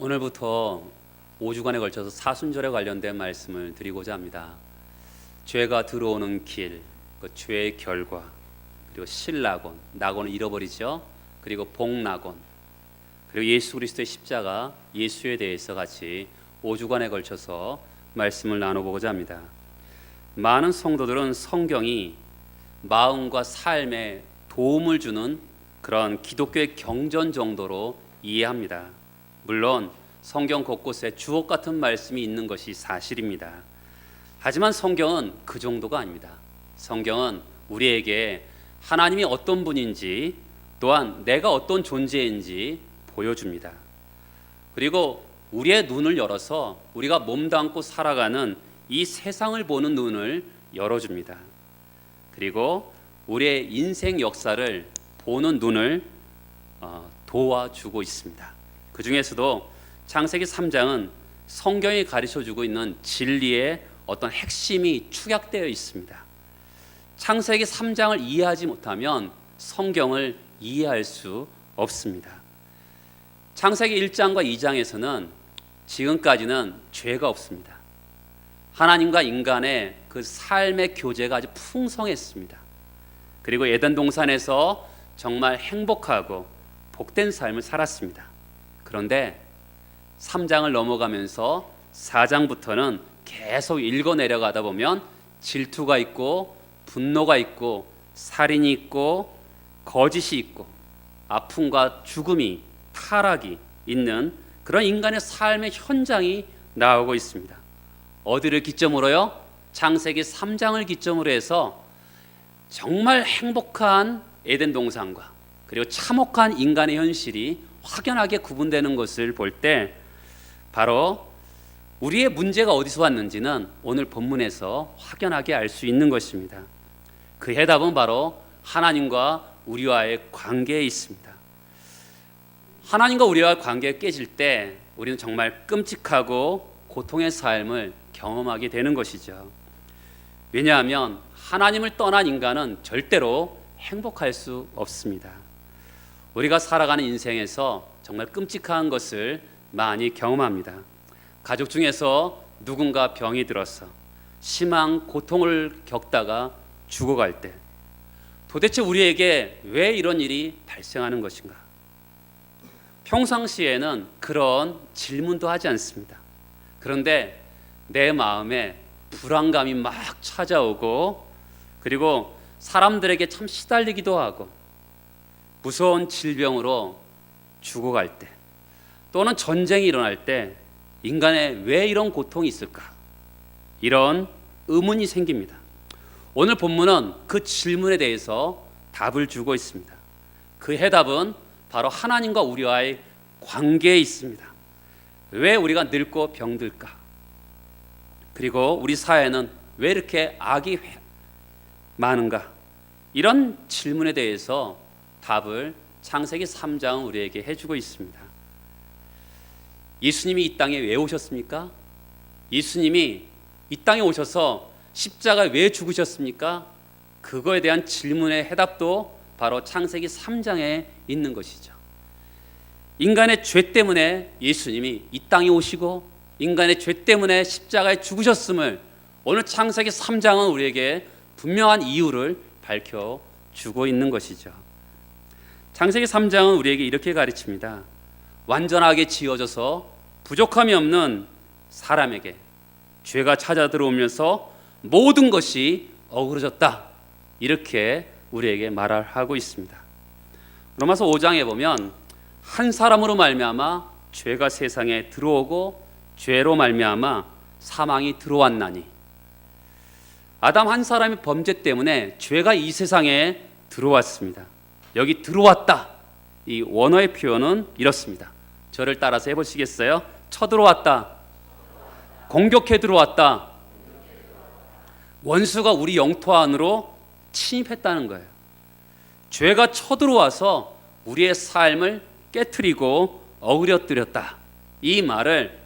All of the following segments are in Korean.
오늘부터 5주간에 걸쳐서 사순절에 관련된 말씀을 드리고자 합니다. 죄가 들어오는 길, 그 죄의 결과, 그리고 실낙원, 낙원을 잃어버리죠. 그리고 복낙원, 그리고 예수 그리스도의 십자가, 예수에 대해서 같이 5주간에 걸쳐서 말씀을 나눠보고자 합니다. 많은 성도들은 성경이 마음과 삶에 도움을 주는 그런 기독교의 경전 정도로 이해합니다. 물론 성경 곳곳에 주옥 같은 말씀이 있는 것이 사실입니다. 하지만 성경은 그 정도가 아닙니다. 성경은 우리에게 하나님이 어떤 분인지, 또한 내가 어떤 존재인지 보여줍니다. 그리고 우리의 눈을 열어서 우리가 몸담고 살아가는 이 세상을 보는 눈을 열어줍니다. 그리고 우리의 인생 역사를 보는 눈을 도와주고 있습니다. 그 중에서도 창세기 3장은 성경이 가르쳐주고 있는 진리의 어떤 핵심이 축약되어 있습니다. 창세기 3장을 이해하지 못하면 성경을 이해할 수 없습니다. 창세기 1장과 2장에서는 지금까지는 죄가 없습니다. 하나님과 인간의 그 삶의 교제가 아주 풍성했습니다. 그리고 에덴 동산에서 정말 행복하고 복된 삶을 살았습니다. 그런데 3장을 넘어가면서 4장부터는 계속 읽어 내려가다 보면 질투가 있고 분노가 있고 살인이 있고 거짓이 있고 아픔과 죽음이, 타락이 있는 그런 인간의 삶의 현장이 나오고 있습니다. 어디를 기점으로요? 창세기 3장을 기점으로 해서 정말 행복한 에덴 동산과 그리고 참혹한 인간의 현실이 확연하게 구분되는 것을 볼 때 바로 우리의 문제가 어디서 왔는지는 오늘 본문에서 확연하게 알 수 있는 것입니다. 그 해답은 바로 하나님과 우리와의 관계에 있습니다. 하나님과 우리와의 관계가 깨질 때 우리는 정말 끔찍하고 고통의 삶을 경험하게 되는 것이죠. 왜냐하면 하나님을 떠난 인간은 절대로 행복할 수 없습니다. 우리가 살아가는 인생에서 정말 끔찍한 것을 많이 경험합니다. 가족 중에서 누군가 병이 들어서 심한 고통을 겪다가 죽어갈 때 도대체 우리에게 왜 이런 일이 발생하는 것인가? 평상시에는 그런 질문도 하지 않습니다. 그런데 내 마음에 불안감이 막 찾아오고 그리고 사람들에게 참 시달리기도 하고 무서운 질병으로 죽어갈 때 또는 전쟁이 일어날 때 인간에 왜 이런 고통이 있을까? 이런 의문이 생깁니다. 오늘 본문은 그 질문에 대해서 답을 주고 있습니다. 그 해답은 바로 하나님과 우리와의 관계에 있습니다. 왜 우리가 늙고 병들까? 그리고 우리 사회는 왜 이렇게 악이 많은가? 이런 질문에 대해서 답을 창세기 3장은 우리에게 해주고 있습니다. 예수님이 이 땅에 왜 오셨습니까? 예수님이 이 땅에 오셔서 십자가에 왜 죽으셨습니까? 그거에 대한 질문의 해답도 바로 창세기 3장에 있는 것이죠. 인간의 죄 때문에 예수님이 이 땅에 오시고 인간의 죄 때문에 십자가에 죽으셨음을 오늘 창세기 3장은 우리에게 분명한 이유를 밝혀주고 있는 것이죠. 창세기 3장은 우리에게 이렇게 가르칩니다. 완전하게 지어져서 부족함이 없는 사람에게 죄가 찾아 들어오면서 모든 것이 어그러졌다. 이렇게 우리에게 말하고 있습니다. 로마서 5장에 보면 한 사람으로 말미암아 죄가 세상에 들어오고 죄로 말미암아 사망이 들어왔나니 아담 한 사람의 범죄 때문에 죄가 이 세상에 들어왔습니다. 여기 들어왔다. 이 원어의 표현은 이렇습니다. 저를 따라서 해보시겠어요? 쳐들어왔다. 공격해 들어왔다. 원수가 우리 영토 안으로 침입했다는 거예요. 죄가 쳐들어와서 우리의 삶을 깨트리고 어그러뜨렸다. 이 말을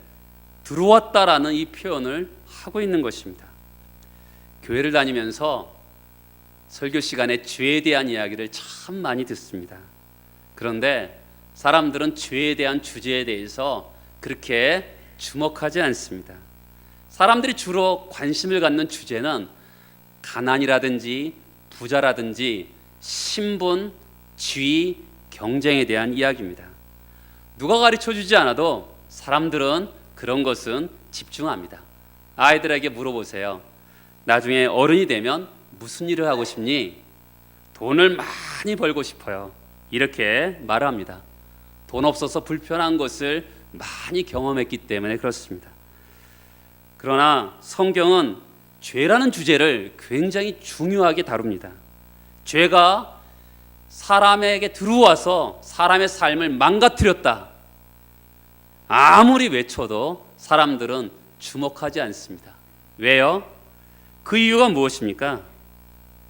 들어왔다라는 이 표현을 하고 있는 것입니다. 교회를 다니면서 설교 시간에 죄에 대한 이야기를 참 많이 듣습니다. 그런데 사람들은 죄에 대한 주제에 대해서 그렇게 주목하지 않습니다. 사람들이 주로 관심을 갖는 주제는 가난이라든지 부자라든지 신분, 지위, 경쟁에 대한 이야기입니다. 누가 가르쳐 주지 않아도 사람들은 그런 것은 집중합니다. 아이들에게 물어보세요. 나중에 어른이 되면 무슨 일을 하고 싶니? 돈을 많이 벌고 싶어요. 이렇게 말합니다. 돈 없어서 불편한 것을 많이 경험했기 때문에 그렇습니다. 그러나 성경은 죄라는 주제를 굉장히 중요하게 다룹니다. 죄가 사람에게 들어와서 사람의 삶을 망가뜨렸다. 아무리 외쳐도 사람들은 주목하지 않습니다. 왜요? 그 이유가 무엇입니까?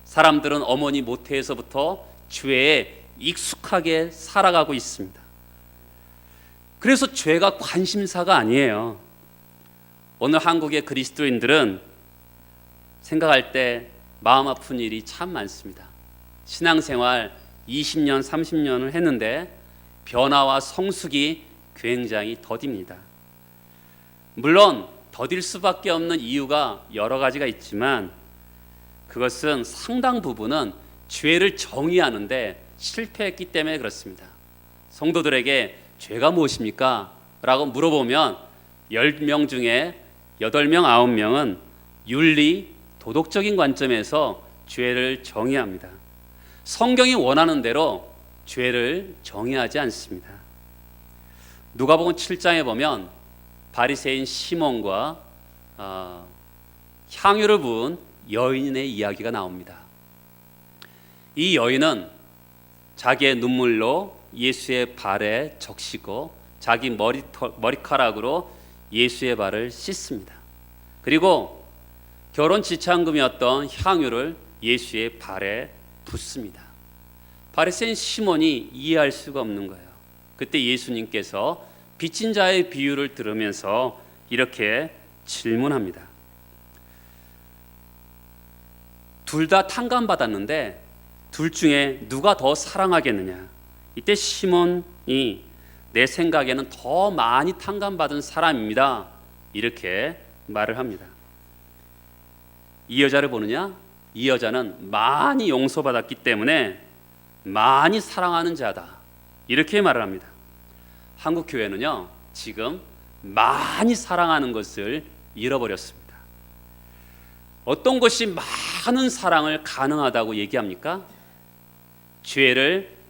사람들은 어머니 모태에서부터 죄에 익숙하게 살아가고 있습니다. 그래서 죄가 관심사가 아니에요. 오늘 한국의 그리스도인들은 생각할 때 마음 아픈 일이 참 많습니다. 신앙생활 20년, 30년을 했는데 변화와 성숙이 굉장히 더딥니다. 물론 더딜 수밖에 없는 이유가 여러 가지가 있지만 그것은 상당 부분은 죄를 정의하는데 실패했기 때문에 그렇습니다. 성도들에게 죄가 무엇입니까? 라고 물어보면 10명 중에 8명, 9명은 윤리, 도덕적인 관점에서 죄를 정의합니다. 성경이 원하는 대로 죄를 정의하지 않습니다. 누가복음 7장에 보면 바리새인 시몬과 향유를 부은 여인의 이야기가 나옵니다. 이 여인은 자기의 눈물로 예수의 발에 적시고 자기 머리카락으로 예수의 발을 씻습니다. 그리고 결혼 지참금이었던 향유를 예수의 발에 붓습니다. 바리새인 시몬이 이해할 수가 없는 거예요. 그때 예수님께서 빚진 자의 비유를 들으면서 이렇게 질문합니다. 둘 다 탕감받았는데 둘 중에 누가 더 사랑하겠느냐? 이때 시몬이 내 생각에는 더 많이 탕감받은 사람입니다. 이렇게 말을 합니다. 이 여자를 보느냐? 이 여자는 많이 용서받았기 때문에 많이 사랑하는 자다. 이렇게 말을 합니다. 한국 교회는요, 지금 많이 사랑하는 것을 잃어버렸습니다. 어떤 것이 많은 사랑을 가능하다고 얘기합니까?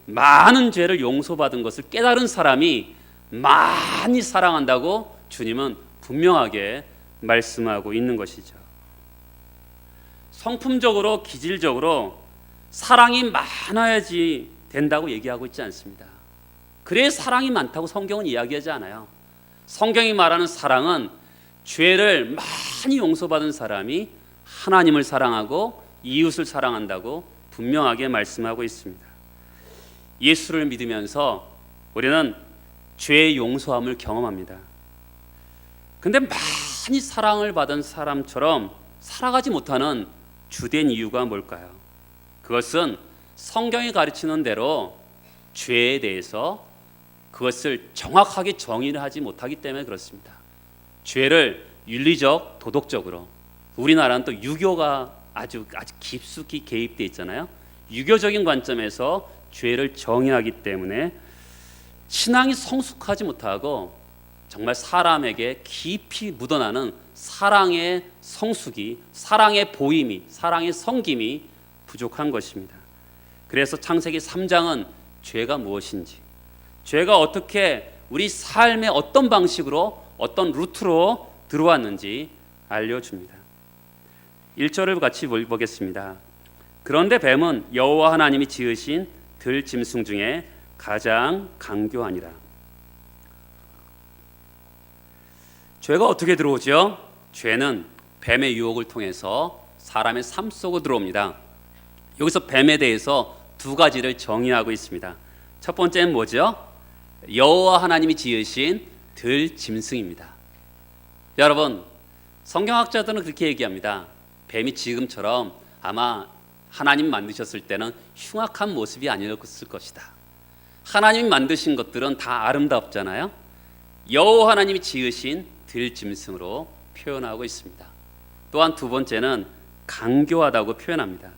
많은 죄를 용서받은 것을 깨달은 사람이 많이 사랑한다고 주님은 분명하게 말씀하고 있는 것이죠. 성품적으로, 기질적으로 사랑이 많아야지 된다고 얘기하고 있지 않습니다. 그래야 사랑이 많다고 성경은 이야기하지 않아요. 성경이 말하는 사랑은 죄를 많이 용서받은 사람이 하나님을 사랑하고 이웃을 사랑한다고 분명하게 말씀하고 있습니다. 예수를 믿으면서 우리는 죄의 용서함을 경험합니다. 근데 많이 사랑을 받은 사람처럼 살아가지 못하는 주된 이유가 뭘까요? 그것은 성경이 가르치는 대로 죄에 대해서 그것을 정확하게 정의를 하지 못하기 때문에 그렇습니다. 죄를 윤리적, 도덕적으로, 우리나라는 또 유교가 아주 깊숙이 개입되어 있잖아요. 유교적인 관점에서 죄를 정의하기 때문에 신앙이 성숙하지 못하고 정말 사람에게 깊이 묻어나는 사랑의 성숙이, 사랑의 보임이, 사랑의 성김이 부족한 것입니다. 그래서 창세기 3장은 죄가 무엇인지, 죄가 어떻게 우리 삶의 어떤 방식으로, 어떤 루트로 들어왔는지 알려줍니다. 1절을 같이 보겠습니다. 그런데 뱀은 여호와 하나님이 지으신 들 짐승 중에 가장 강교하니라. 죄가 어떻게 들어오죠? 죄는 뱀의 유혹을 통해서 사람의 삶 속으로 들어옵니다. 여기서 뱀에 대해서 두 가지를 정의하고 있습니다. 첫 번째는 뭐죠? 여호와 하나님이 지으신 들 짐승입니다. 여러분, 성경학자들은 그렇게 얘기합니다. 뱀이 지금처럼 아마 하나님 만드셨을 때는 흉악한 모습이 아니었을 것이다. 하나님이 만드신 것들은 다 아름답잖아요. 여호와 하나님이 지으신 들짐승으로 표현하고 있습니다. 또한 두 번째는 강교하다고 표현합니다.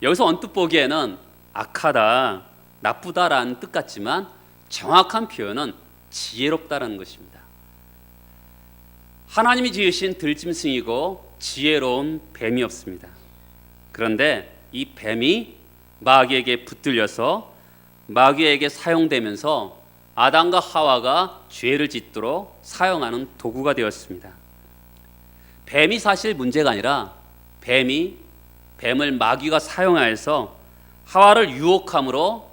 여기서 언뜻 보기에는 악하다, 나쁘다라는 뜻 같지만 정확한 표현은 지혜롭다라는 것입니다. 하나님이 지으신 들짐승이고 지혜로운 뱀이었습니다. 그런데 이 뱀이 마귀에게 붙들려서 마귀에게 사용되면서 아담과 하와가 죄를 짓도록 사용하는 도구가 되었습니다. 뱀이 사실 문제가 아니라 뱀을 마귀가 사용하여서 하와를 유혹함으로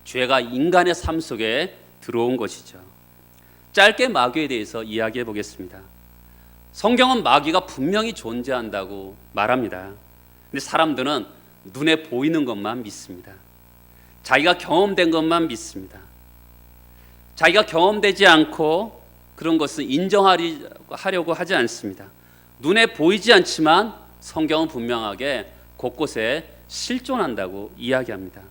죄가 인간의 삶 속에 들어온 것이죠. 짧게 마귀에 대해서 이야기해 보겠습니다. 성경은 마귀가 분명히 존재한다고 말합니다. 근데 사람들은 눈에 보이는 것만 믿습니다. 자기가 경험된 것만 믿습니다. 자기가 경험되지 않고 그런 것을 인정하려고 하지 않습니다. 눈에 보이지 않지만 성경은 분명하게 곳곳에 실존한다고 이야기합니다.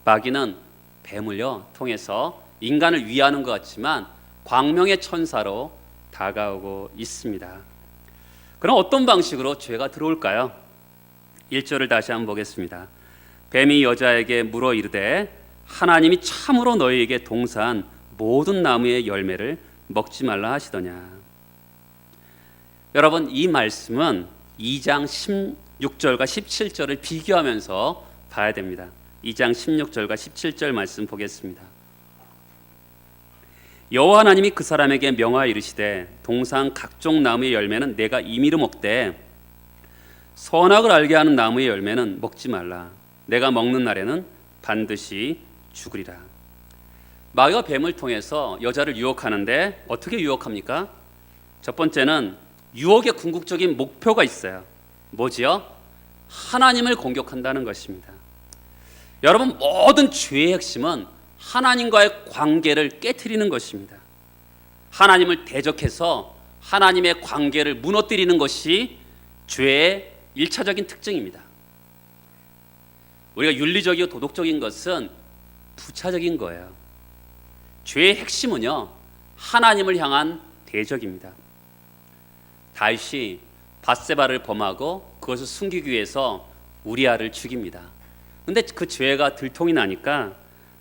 마귀는 뱀을요 통해서 인간을 위하는 것 같지만 광명의 천사로 다가오고 있습니다. 그럼 어떤 방식으로 죄가 들어올까요? 1절을 다시 한번 보겠습니다. 뱀이 여자에게 물어 이르되 하나님이 참으로 너희에게 동사한 모든 나무의 열매를 먹지 말라 하시더냐. 여러분, 이 말씀은 2장 16절과 17절을 비교하면서 봐야 됩니다. 2장 16절과 17절 말씀 보겠습니다. 여호와 하나님이 그 사람에게 명하여 이르시되 동상 각종 나무의 열매는 내가 임의로 먹되 선악을 알게 하는 나무의 열매는 먹지 말라. 내가 먹는 날에는 반드시 죽으리라. 마귀가 뱀을 통해서 여자를 유혹하는데 어떻게 유혹합니까? 첫 번째는 유혹의 궁극적인 목표가 있어요. 뭐지요? 하나님을 공격한다는 것입니다. 여러분, 모든 죄의 핵심은 하나님과의 관계를 깨트리는 것입니다. 하나님을 대적해서 하나님의 관계를 무너뜨리는 것이 죄의 1차적인 특징입니다. 우리가 윤리적이고 도덕적인 것은 부차적인 거예요. 죄의 핵심은요, 하나님을 향한 대적입니다. 다윗이 밧세바를 범하고 그것을 숨기기 위해서 우리아를 죽입니다. 근데 그 죄가 들통이 나니까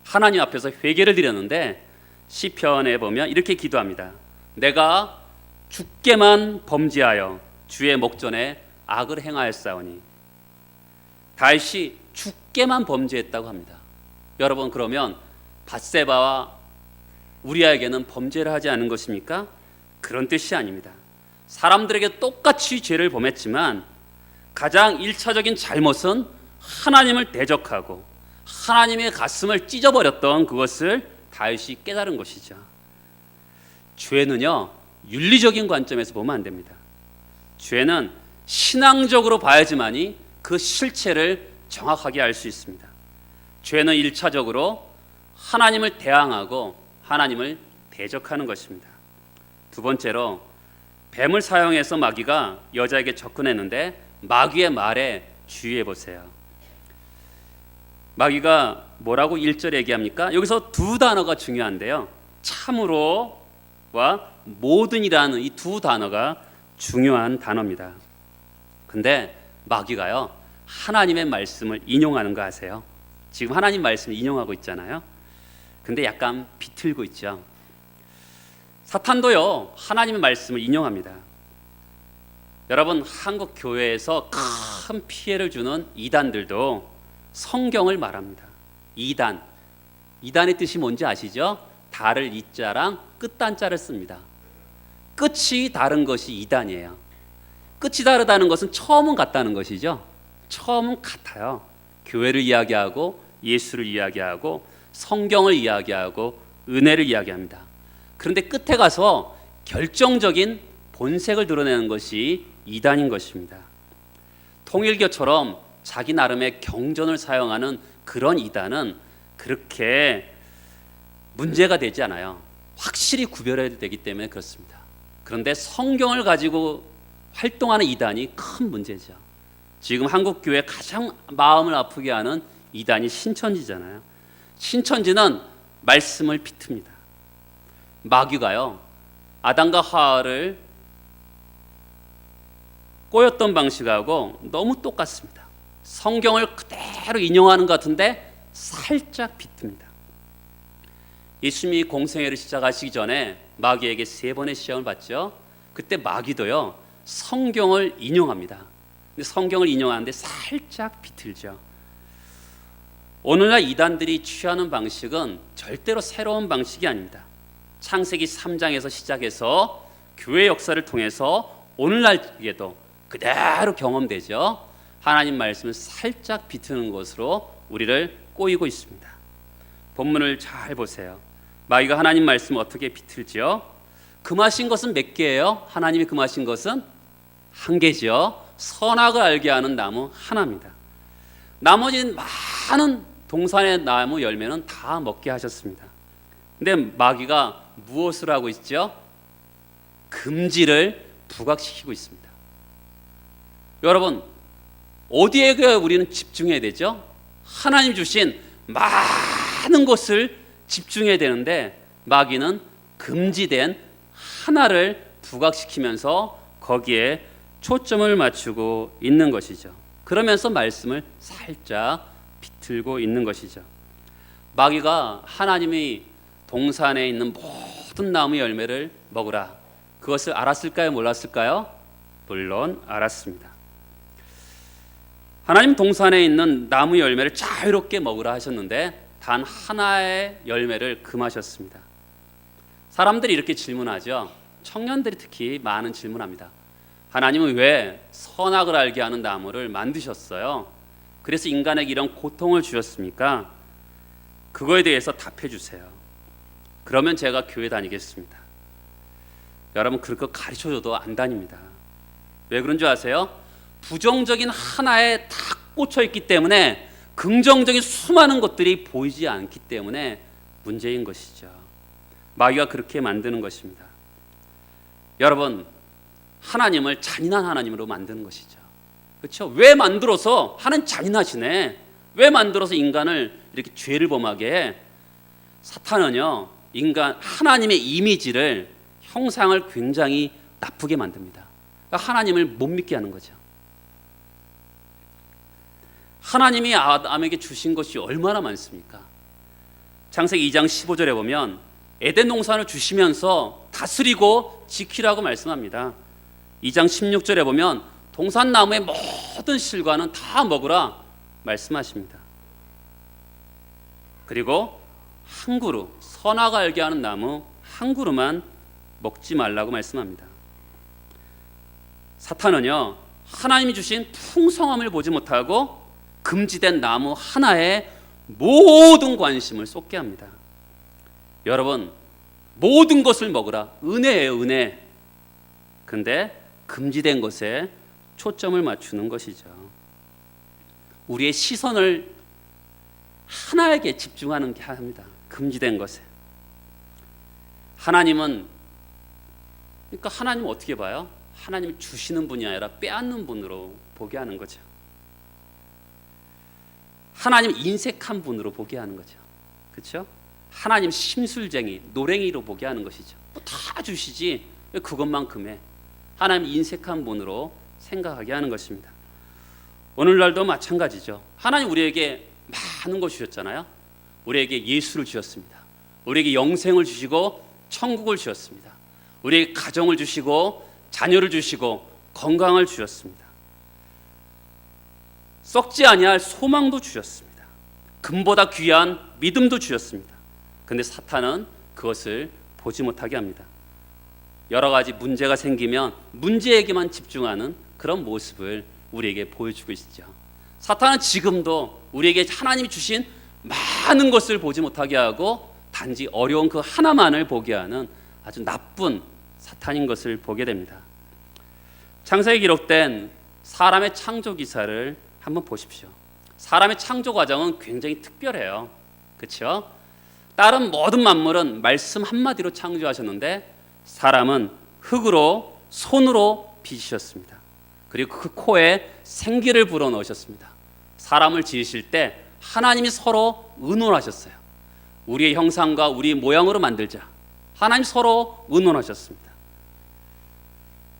하나님 앞에서 회개를 드렸는데 시편에 보면 이렇게 기도합니다. 내가 주께만 범죄하여 주의 목전에 악을 행하였사오니. 다윗이 주께만 범죄했다고 합니다. 여러분, 그러면 밧세바와 우리아에게는 범죄를 하지 않은 것입니까? 그런 뜻이 아닙니다. 사람들에게 똑같이 죄를 범했지만 가장 1차적인 잘못은 하나님을 대적하고 하나님의 가슴을 찢어버렸던 그것을 다윗이 깨달은 것이죠. 죄는요, 윤리적인 관점에서 보면 안 됩니다. 죄는 신앙적으로 봐야지만이 그 실체를 정확하게 알 수 있습니다. 죄는 1차적으로 하나님을 대항하고 하나님을 대적하는 것입니다. 두 번째로 뱀을 사용해서 마귀가 여자에게 접근했는데 마귀의 말에 주의해 보세요. 마귀가 뭐라고 1절에 얘기합니까? 여기서 두 단어가 중요한데요. 참으로와 모든이라는 이 두 단어가 중요한 단어입니다. 근데 마귀가요, 하나님의 말씀을 인용하는 거 아세요? 지금 하나님 말씀을 인용하고 있잖아요. 근데 약간 비틀고 있죠. 사탄도요, 하나님의 말씀을 인용합니다. 여러분, 한국 교회에서 큰 피해를 주는 이단들도 성경을 말합니다. 이단의 뜻이 뭔지 아시죠? 달을 이자랑 끝단자를 씁니다. 끝이 다른 것이 이단이에요. 끝이 다르다는 것은 처음은 같다는 것이죠. 처음은 같아요. 교회를 이야기하고 예수를 이야기하고 성경을 이야기하고 은혜를 이야기합니다. 그런데 끝에 가서 결정적인 본색을 드러내는 것이 이단인 것입니다. 통일교처럼 자기 나름의 경전을 사용하는 그런 이단은 그렇게 문제가 되지 않아요. 확실히 구별해야 되기 때문에 그렇습니다. 그런데 성경을 가지고 활동하는 이단이 큰 문제죠. 지금 한국 교회 가장 마음을 아프게 하는 이단이 신천지잖아요. 신천지는 말씀을 비틉니다. 마귀가요, 아담과 하와를 꼬였던 방식하고 너무 똑같습니다. 성경을 그대로 인용하는 것 같은데 살짝 비틉니다. 예수님이 공생애를 시작하시기 전에 마귀에게 3번의 시험을 받죠. 그때 마귀도요 성경을 인용합니다. 근데 성경을 인용하는데 살짝 비틀죠. 오늘날 이단들이 취하는 방식은 절대로 새로운 방식이 아닙니다. 창세기 3장에서 시작해서 교회 역사를 통해서 오늘날에도 그대로 경험되죠. 하나님 말씀을 살짝 비트는 것으로 우리를 꼬이고 있습니다. 본문을 잘 보세요. 마귀가 하나님 말씀을 어떻게 비틀지요? 금하신 것은 몇 개예요? 하나님이 금하신 것은 한 개죠. 선악을 알게 하는 나무 하나입니다. 나머지 많은 동산의 나무 열매는 다 먹게 하셨습니다. 근데 마귀가 무엇을 하고 있죠? 금지를 부각시키고 있습니다. 여러분, 어디에 우리는 집중해야 되죠? 하나님 주신 많은 것을 집중해야 되는데 마귀는 금지된 하나를 부각시키면서 거기에 초점을 맞추고 있는 것이죠. 그러면서 말씀을 살짝 비틀고 있는 것이죠. 마귀가 하나님이 동산에 있는 모든 나무 열매를 먹으라, 그것을 알았을까요? 몰랐을까요? 물론 알았습니다. 하나님 동산에 있는 나무 열매를 자유롭게 먹으라 하셨는데 단 하나의 열매를 금하셨습니다. 사람들이 이렇게 질문하죠. 청년들이 특히 많은 질문합니다. 하나님은 왜 선악을 알게 하는 나무를 만드셨어요? 그래서 인간에게 이런 고통을 주셨습니까? 그거에 대해서 답해 주세요. 그러면 제가 교회 다니겠습니다. 여러분, 그렇게 가르쳐줘도 안 다닙니다. 왜 그런 줄 아세요? 부정적인 하나에 딱 꽂혀 있기 때문에 긍정적인 수많은 것들이 보이지 않기 때문에 문제인 것이죠. 마귀가 그렇게 만드는 것입니다. 여러분, 하나님을 잔인한 하나님으로 만드는 것이죠. 그렇죠? 왜 만들어서 하나님 잔인하시네? 왜 만들어서 인간을 이렇게 죄를 범하게 해? 사탄은요, 인간 하나님의 이미지를, 형상을 굉장히 나쁘게 만듭니다. 그러니까 하나님을 못 믿게 하는 거죠. 하나님이 아담에게 주신 것이 얼마나 많습니까? 창세기 2장 15절에 보면 에덴 동산을 주시면서 다스리고 지키라고 말씀합니다. 2장 16절에 보면 동산 나무의 모든 실과는 다 먹으라 말씀하십니다. 그리고 한 그루, 선악을 알게 하는 나무 한 그루만 먹지 말라고 말씀합니다. 사탄은요, 하나님이 주신 풍성함을 보지 못하고 금지된 나무 하나에 모든 관심을 쏟게 합니다. 여러분, 모든 것을 먹으라, 은혜예요, 은혜. 근데 금지된 것에 초점을 맞추는 것이죠. 우리의 시선을 하나에게 집중하는 게 합니다. 금지된 것에. 하나님은, 그러니까 하나님은 어떻게 봐요? 하나님이 주시는 분이 아니라 빼앗는 분으로 보게 하는 거죠. 하나님 인색한 분으로 보게 하는 거죠. 그렇죠? 하나님 심술쟁이, 노랭이로 보게 하는 것이죠. 뭐 다 주시지 왜 그것만 금해? 하나님 인색한 분으로 생각하게 하는 것입니다. 오늘날도 마찬가지죠. 하나님 우리에게 많은 것 주셨잖아요. 우리에게 예수를 주셨습니다. 우리에게 영생을 주시고 천국을 주셨습니다. 우리에게 가정을 주시고 자녀를 주시고 건강을 주셨습니다. 썩지 아니할 소망도 주셨습니다. 금보다 귀한 믿음도 주셨습니다. 그런데 사탄은 그것을 보지 못하게 합니다. 여러 가지 문제가 생기면 문제에게만 집중하는 그런 모습을 우리에게 보여주고 있죠. 사탄은 지금도 우리에게 하나님이 주신 많은 것을 보지 못하게 하고 단지 어려운 그 하나만을 보게 하는 아주 나쁜 사탄인 것을 보게 됩니다. 창세기에 기록된 사람의 창조 기사를 한번 보십시오. 사람의 창조 과정은 굉장히 특별해요. 그렇죠? 다른 모든 만물은 말씀 한마디로 창조하셨는데 사람은 흙으로 손으로 빚으셨습니다. 그리고 그 코에 생기를 불어넣으셨습니다. 사람을 지으실 때 하나님이 서로 의논하셨어요. 우리의 형상과 우리의 모양으로 만들자. 하나님 서로 의논하셨습니다.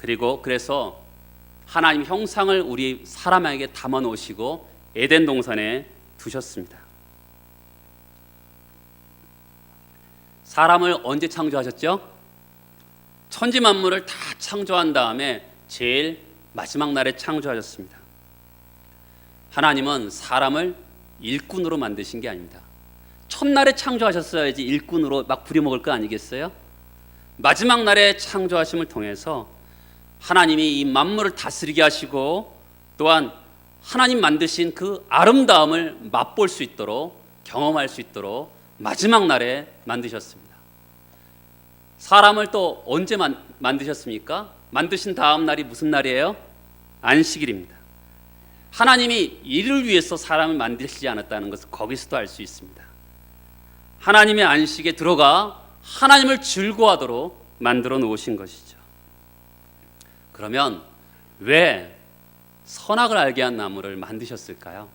그리고 그래서 하나님 형상을 우리 사람에게 담아 놓으시고 에덴 동산에 두셨습니다. 사람을 언제 창조하셨죠? 천지 만물을 다 창조한 다음에 제일 마지막 날에 창조하셨습니다. 하나님은 사람을 일꾼으로 만드신 게 아닙니다. 첫날에 창조하셨어야지 일꾼으로 막 부려먹을 거 아니겠어요? 마지막 날에 창조하심을 통해서 하나님이 이 만물을 다스리게 하시고 또한 하나님 만드신 그 아름다움을 맛볼 수 있도록 경험할 수 있도록 마지막 날에 만드셨습니다. 사람을 또 언제 만드셨습니까? 만드신 다음 날이 무슨 날이에요? 안식일입니다. 하나님이 이를 위해서 사람을 만드시지 않았다는 것을 거기서도 알 수 있습니다. 하나님의 안식에 들어가 하나님을 즐거워하도록 만들어 놓으신 것이죠. 그러면 왜 선악을 알게 한 나무를 만드셨을까요?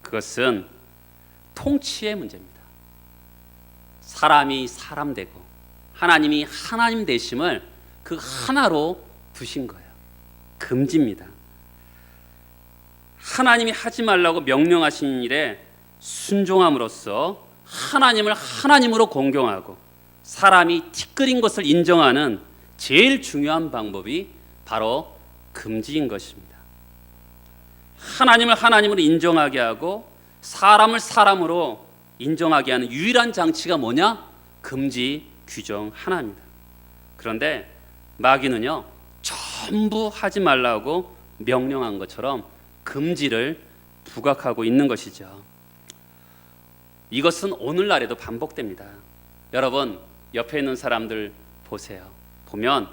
그것은 통치의 문제입니다. 사람이 사람 되고 하나님이 하나님 되심을 그 하나로 두신 거예요. 금지입니다. 하나님이 하지 말라고 명령하신 일에 순종함으로써 하나님을 하나님으로 공경하고 사람이 티끌인 것을 인정하는 제일 중요한 방법이 바로 금지인 것입니다. 하나님을 하나님으로 인정하게 하고 사람을 사람으로 인정하게 하는 유일한 장치가 뭐냐? 금지 규정 하나입니다. 그런데 마귀는요, 전부 하지 말라고 명령한 것처럼 금지를 부각하고 있는 것이죠. 이것은 오늘날에도 반복됩니다. 여러분 옆에 있는 사람들 보세요. 보면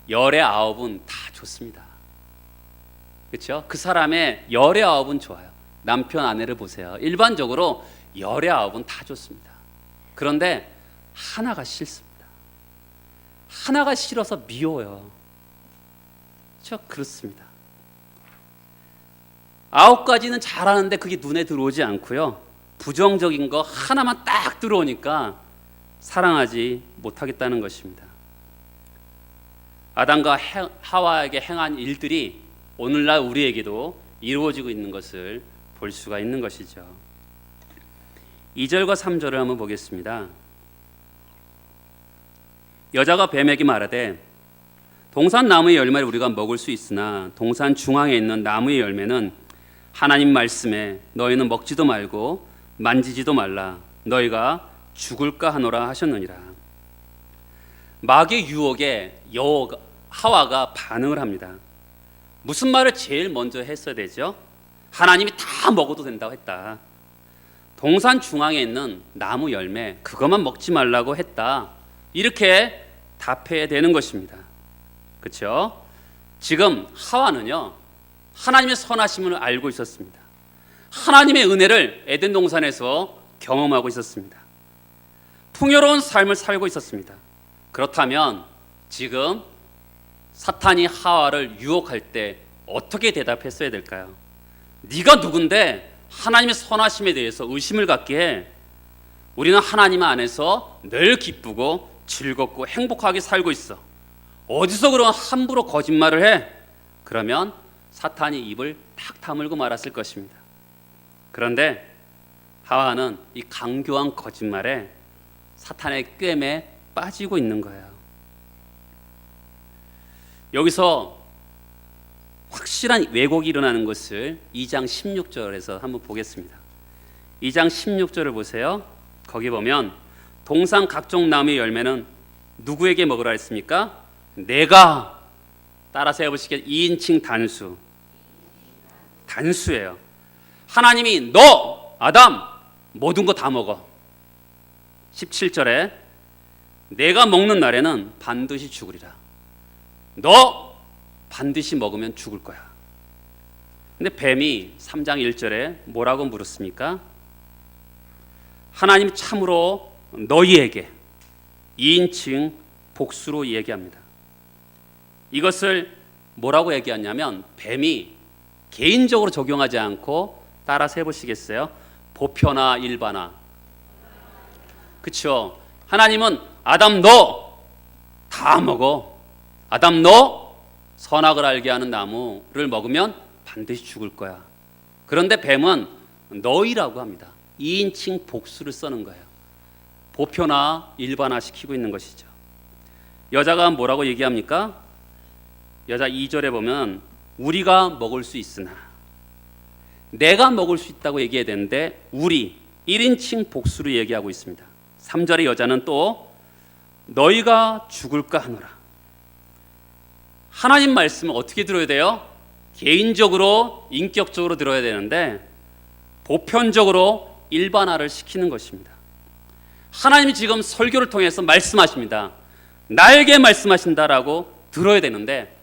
열의 9은 다 좋습니다. 그렇죠? 그 사람의 열의 9은 좋아요. 남편 아내를 보세요. 일반적으로 열의 9은 다 좋습니다. 그런데 하나가 싫습니다. 하나가 싫어서 미워요. 그렇죠? 그렇습니다. 9가지는 잘하는데 그게 눈에 들어오지 않고요. 부정적인 거 하나만 딱 들어오니까 사랑하지 못하겠다는 것입니다. 아담과 하와에게 행한 일들이 오늘날 우리에게도 이루어지고 있는 것을 볼 수가 있는 것이죠. 2절과 3절을 한번 보겠습니다. 여자가 뱀에게 말하되 동산 나무의 열매를 우리가 먹을 수 있으나 동산 중앙에 있는 나무의 열매는 하나님 말씀에 너희는 먹지도 말고 만지지도 말라 너희가 죽을까 하노라 하셨느니라. 마귀의 유혹에 하와가 반응을 합니다. 무슨 말을 제일 먼저 했어야 되죠? 하나님이 다 먹어도 된다고 했다. 동산 중앙에 있는 나무 열매 그것만 먹지 말라고 했다. 이렇게 답해야 되는 것입니다. 그렇죠? 지금 하와는요, 하나님의 선하심을 알고 있었습니다. 하나님의 은혜를 에덴 동산에서 경험하고 있었습니다. 풍요로운 삶을 살고 있었습니다. 그렇다면 지금 사탄이 하와를 유혹할 때 어떻게 대답했어야 될까요? 네가 누군데 하나님의 선하심에 대해서 의심을 갖게 해? 우리는 하나님 안에서 늘 기쁘고 즐겁고 행복하게 살고 있어. 어디서 그런 함부로 거짓말을 해? 그러면 사탄이 입을 탁 다물고 말았을 것입니다. 그런데 하와는 이 강교한 거짓말에 사탄의 꿰매에 빠지고 있는 거예요. 여기서 확실한 왜곡이 일어나는 것을 2장 16절에서 한번 보겠습니다. 2장 16절을 보세요. 거기 보면 동산 각종 나무의 열매는 누구에게 먹으라 했습니까? 내가, 따라서 해보시겠 2인칭 단수예요. 하나님이 너 아담 모든 거 다 먹어. 17절에 내가 먹는 날에는 반드시 죽으리라. 너 반드시 먹으면 죽을 거야. 근데 뱀이 3장 1절에 뭐라고 물었습니까? 하나님 참으로 너희에게 2인칭 복수로 얘기합니다. 이것을 뭐라고 얘기하냐면 뱀이 개인적으로 적용하지 않고 따라서 해보시겠어요? 보편화 일반화. 그렇죠? 하나님은 아담 너 다 먹어. 아담 너 선악을 알게 하는 나무를 먹으면 반드시 죽을 거야. 그런데 뱀은 너희라고 합니다. 2인칭 복수를 쓰는 거예요. 보편화, 일반화시키고 있는 것이죠. 여자가 뭐라고 얘기합니까? 여자 2절에 보면 우리가 먹을 수 있으나, 내가 먹을 수 있다고 얘기해야 되는데 우리 1인칭 복수로 얘기하고 있습니다. 3절의 여자는 또 너희가 죽을까 하노라. 하나님 말씀을 어떻게 들어야 돼요? 개인적으로, 인격적으로 들어야 되는데 보편적으로 일반화를 시키는 것입니다. 하나님이 지금 설교를 통해서 말씀하십니다. 나에게 말씀하신다라고 들어야 되는데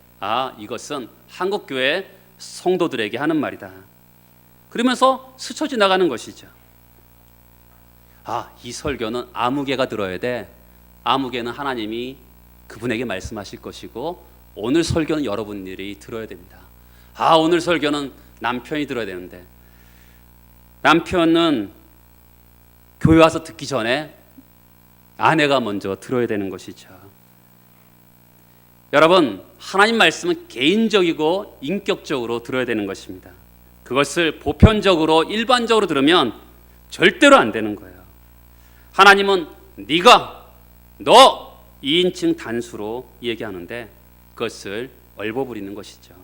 이것은 한국교회 성도들에게 하는 말이다. 그러면서 스쳐 지나가는 것이죠. 이 설교는 아무개가 들어야 돼. 아무개는 하나님이 그분에게 말씀하실 것이고 오늘 설교는 여러분들이 들어야 됩니다. 오늘 설교는 남편이 들어야 되는데 남편은 교회 와서 듣기 전에 아내가 먼저 들어야 되는 것이죠. 여러분, 하나님 말씀은 개인적이고 인격적으로 들어야 되는 것입니다. 그것을 보편적으로 일반적으로 들으면 절대로 안 되는 거예요. 하나님은 네가, 너 2인칭 단수로 얘기하는데 그것을 얼버무리는 것이죠.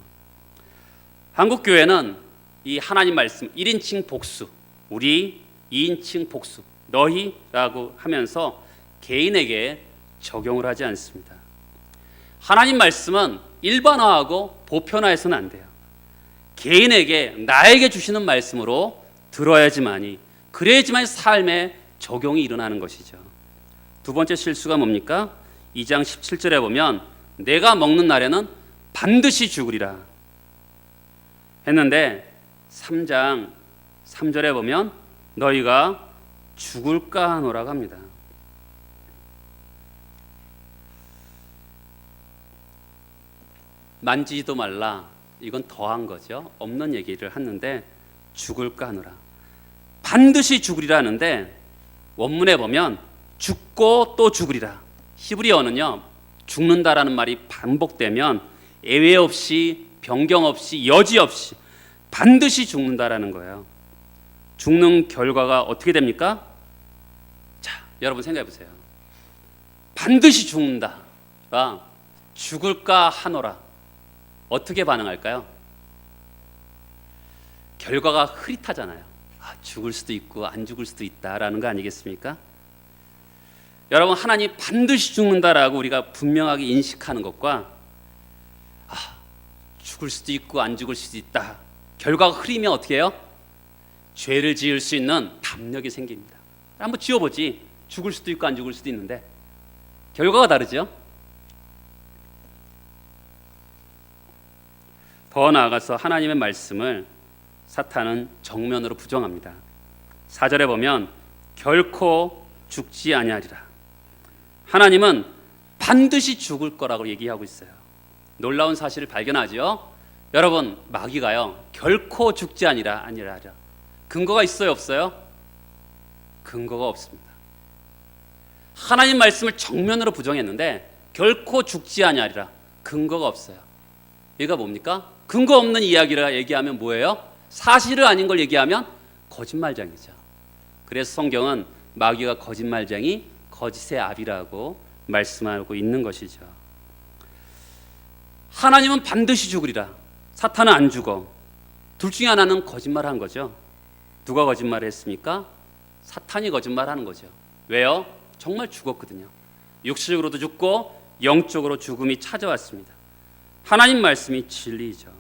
한국 교회는 이 하나님 말씀 1인칭 복수, 우리 2인칭 복수, 너희라고 하면서 개인에게 적용을 하지 않습니다. 하나님 말씀은 일반화하고 보편화해서는 안 돼요. 개인에게, 나에게 주시는 말씀으로 들어야지만이, 그래야지만 삶에 적용이 일어나는 것이죠. 두 번째 실수가 뭡니까? 2장 17절에 보면 내가 먹는 날에는 반드시 죽으리라 했는데 3장 3절에 보면 너희가 죽을까 하노라고 합니다. 만지지도 말라, 이건 더한 거죠. 없는 얘기를 하는데 죽을까 하노라, 반드시 죽으리라 하는데 원문에 보면 죽고 또 죽으리라. 히브리어는요, 죽는다라는 말이 반복되면 예외 없이, 변경 없이, 여지 없이 반드시 죽는다라는 거예요. 죽는 결과가 어떻게 됩니까? 자, 여러분 생각해 보세요. 반드시 죽는다가 죽을까 하노라, 어떻게 반응할까요? 결과가 흐릿하잖아요. 죽을 수도 있고 안 죽을 수도 있다라는 거 아니겠습니까? 여러분, 하나님 반드시 죽는다라고 우리가 분명하게 인식하는 것과 죽을 수도 있고 안 죽을 수도 있다, 결과가 흐리면 어떻게 해요? 죄를 지을 수 있는 담력이 생깁니다. 한번 지어보지. 죽을 수도 있고 안 죽을 수도 있는데 결과가 다르죠. 더 나아가서 하나님의 말씀을 사탄은 정면으로 부정합니다. 4절에 보면 결코 죽지 아니하리라. 하나님은 반드시 죽을 거라고 얘기하고 있어요. 놀라운 사실을 발견하죠. 여러분, 마귀가요 결코 죽지 아니하리라. 근거가 있어요, 없어요? 근거가 없습니다. 하나님 말씀을 정면으로 부정했는데 결코 죽지 아니하리라, 근거가 없어요. 얘가 뭡니까? 근거 없는 이야기를 얘기하면 뭐예요? 사실을 아닌 걸 얘기하면 거짓말쟁이죠. 그래서 성경은 마귀가 거짓말쟁이, 거짓의 아비라고 말씀하고 있는 것이죠. 하나님은 반드시 죽으리라, 사탄은 안 죽어. 둘 중에 하나는 거짓말한 거죠. 누가 거짓말을 했습니까? 사탄이 거짓말하는 거죠. 왜요? 정말 죽었거든요. 육신적으로도 죽고 영적으로 죽음이 찾아왔습니다. 하나님 말씀이 진리이죠.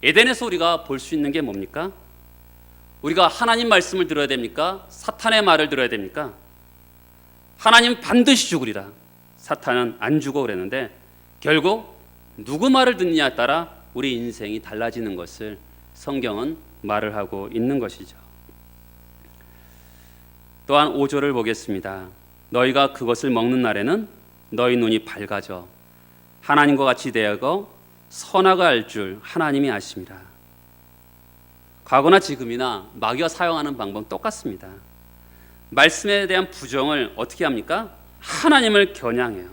에덴에서 우리가 볼 수 있는 게 뭡니까? 우리가 하나님 말씀을 들어야 됩니까? 사탄의 말을 들어야 됩니까? 하나님은 반드시 죽으리라, 사탄은 안 죽어 그랬는데 결국 누구 말을 듣느냐에 따라 우리 인생이 달라지는 것을 성경은 말을 하고 있는 것이죠. 또한 5절을 보겠습니다. 너희가 그것을 먹는 날에는 너희 눈이 밝아져 하나님과 같이 되고 선악을 알 줄 하나님이 아심이라. 과거나 지금이나 마귀가 사용하는 방법은 똑같습니다. 말씀에 대한 부정을 어떻게 합니까? 하나님을 겨냥해요.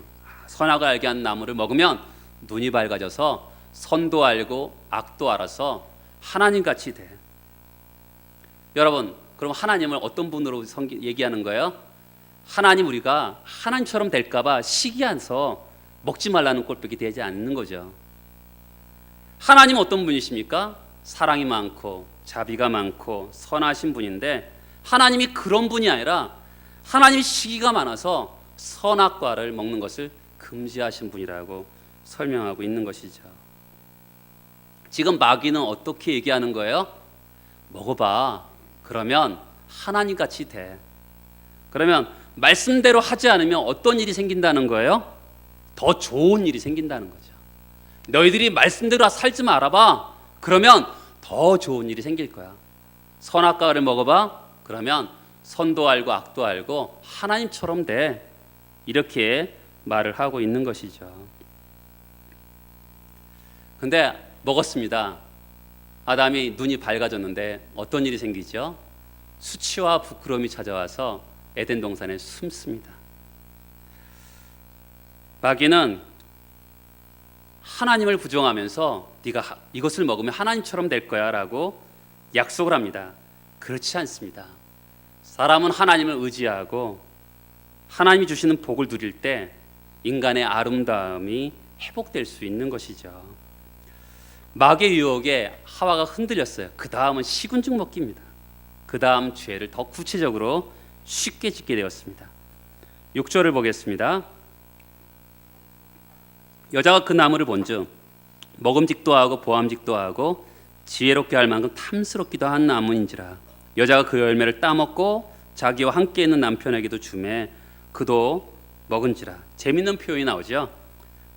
선악을 알게 한 나무를 먹으면 눈이 밝아져서 선도 알고 악도 알아서 하나님같이 돼. 여러분, 그럼 하나님을 어떤 분으로 얘기하는 거예요? 하나님, 우리가 하나님처럼 될까봐 시기해서 먹지 말라는 꼴보기 되지 않는 거죠. 하나님 어떤 분이십니까? 사랑이 많고 자비가 많고 선하신 분인데, 하나님이 그런 분이 아니라 하나님이 시기가 많아서 선악과를 먹는 것을 금지하신 분이라고 설명하고 있는 것이죠. 지금 마귀는 어떻게 얘기하는 거예요? 먹어봐. 그러면 하나님같이 돼. 그러면 말씀대로 하지 않으면 어떤 일이 생긴다는 거예요? 더 좋은 일이 생긴다는 거죠. 너희들이 말씀대로 살지 말아봐. 그러면 더 좋은 일이 생길 거야. 선악과를 먹어봐. 그러면 선도 알고 악도 알고 하나님처럼 돼. 이렇게 말을 하고 있는 것이죠. 근데 먹었습니다. 아담이 눈이 밝아졌는데 어떤 일이 생기죠? 수치와 부끄러움이 찾아와서 에덴 동산에 숨습니다. 마귀는 하나님을 부정하면서 네가 이것을 먹으면 하나님처럼 될 거야 라고 약속을 합니다. 그렇지 않습니다. 사람은 하나님을 의지하고 하나님이 주시는 복을 누릴 때 인간의 아름다움이 회복될 수 있는 것이죠. 마귀의 유혹에 하와가 흔들렸어요. 그 다음은 식은죽 먹기입니다. 그 다음 죄를 더 구체적으로 쉽게 짓게 되었습니다. 6절을 보겠습니다. 여자가 그 나무를 본즉 먹음직도 하고 보암직도 하고 지혜롭게 할 만큼 탐스럽기도 한 나무인지라. 여자가 그 열매를 따먹고 자기와 함께 있는 남편에게도 주매 그도 먹은지라. 재밌는 표현이 나오죠.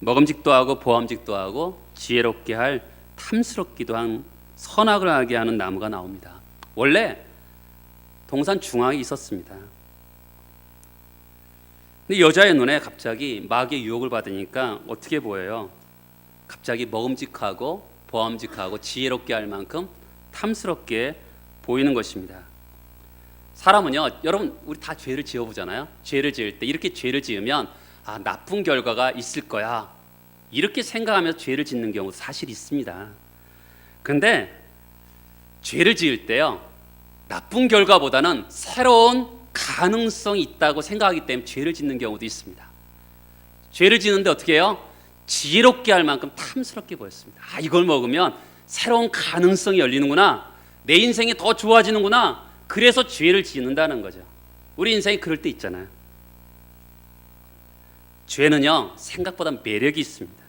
먹음직도 하고 보암직도 하고 지혜롭게 할 탐스럽기도 한 선악을 알게 하는 나무가 나옵니다. 원래 동산 중앙에 있었습니다. 근데 여자의 눈에 갑자기 마귀의 유혹을 받으니까 어떻게 보여요? 갑자기 먹음직하고 보암직하고 지혜롭게 할 만큼 탐스럽게 보이는 것입니다. 사람은요, 여러분 우리 다 죄를 지어보잖아요. 죄를 지을 때 이렇게 죄를 지으면 나쁜 결과가 있을 거야 이렇게 생각하면서 죄를 짓는 경우도 사실 있습니다. 근데 죄를 지을 때요, 나쁜 결과보다는 새로운 가능성이 있다고 생각하기 때문에 죄를 짓는 경우도 있습니다. 죄를 짓는데 어떻게 해요? 지혜롭게 할 만큼 탐스럽게 보였습니다. 이걸 먹으면 새로운 가능성이 열리는구나, 내 인생이 더 좋아지는구나, 그래서 죄를 짓는다는 거죠. 우리 인생이 그럴 때 있잖아요. 죄는요, 생각보다 매력이 있습니다.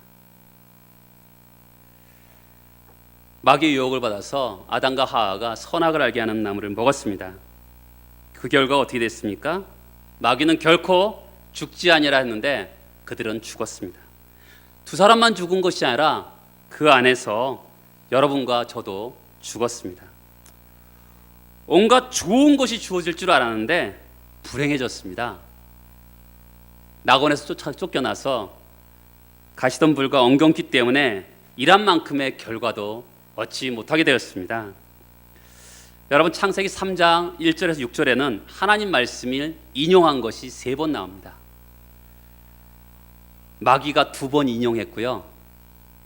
마귀의 유혹을 받아서 아담과 하와가 선악을 알게 하는 나무를 먹었습니다. 그 결과가 어떻게 됐습니까? 마귀는 결코 죽지 아니라 했는데 그들은 죽었습니다. 두 사람만 죽은 것이 아니라 그 안에서 여러분과 저도 죽었습니다. 온갖 좋은 것이 주어질 줄 알았는데 불행해졌습니다. 낙원에서 쫓겨나서 가시던 불과 엉겅퀴 때문에 일한 만큼의 결과도 얻지 못하게 되었습니다. 여러분, 창세기 3장 1절에서 6절에는 하나님 말씀을 인용한 것이 3번 나옵니다. 마귀가 2번 인용했고요,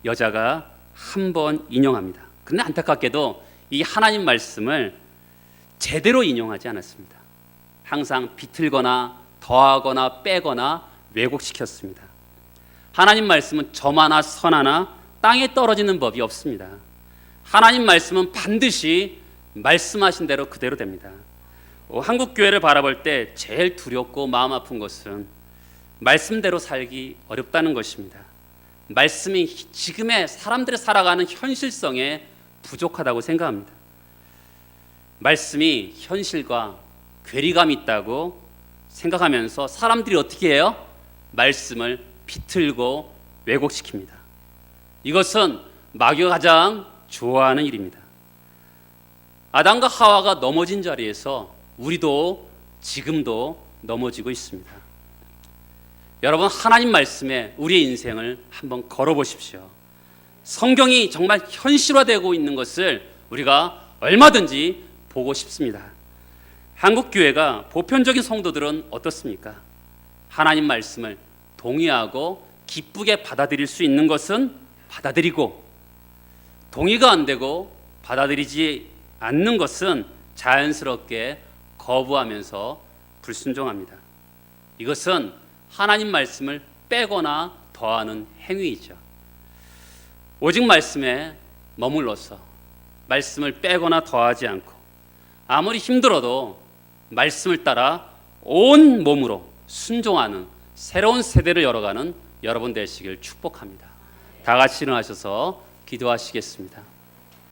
여자가 1번 인용합니다. 그런데 안타깝게도 이 하나님 말씀을 제대로 인용하지 않았습니다. 항상 비틀거나 더하거나 빼거나 왜곡시켰습니다. 하나님 말씀은 점 하나 선 하나 땅에 떨어지는 법이 없습니다. 하나님 말씀은 반드시 말씀하신 대로 그대로 됩니다. 한국 교회를 바라볼 때 제일 두렵고 마음 아픈 것은 말씀대로 살기 어렵다는 것입니다. 말씀이 지금의 사람들이 살아가는 현실성에 부족하다고 생각합니다. 말씀이 현실과 괴리감이 있다고 생각하면서 사람들이 어떻게 해요? 말씀을 비틀고 왜곡시킵니다. 이것은 마귀가 가장 좋아하는 일입니다. 아담과 하와가 넘어진 자리에서 우리도 지금도 넘어지고 있습니다. 여러분, 하나님 말씀에 우리의 인생을 한번 걸어보십시오. 성경이 정말 현실화되고 있는 것을 우리가 얼마든지 보고 싶습니다. 한국 교회가 보편적인 성도들은 어떻습니까? 하나님 말씀을 동의하고 기쁘게 받아들일 수 있는 것은 받아들이고, 동의가 안 되고 받아들이지 않는 것은 자연스럽게 거부하면서 불순종합니다. 이것은 하나님 말씀을 빼거나 더하는 행위이죠. 오직 말씀에 머물러서 말씀을 빼거나 더하지 않고 아무리 힘들어도 말씀을 따라 온 몸으로 순종하는 새로운 세대를 열어가는 여러분 되시길 축복합니다. 다 같이 일어나셔서 기도하시겠습니다.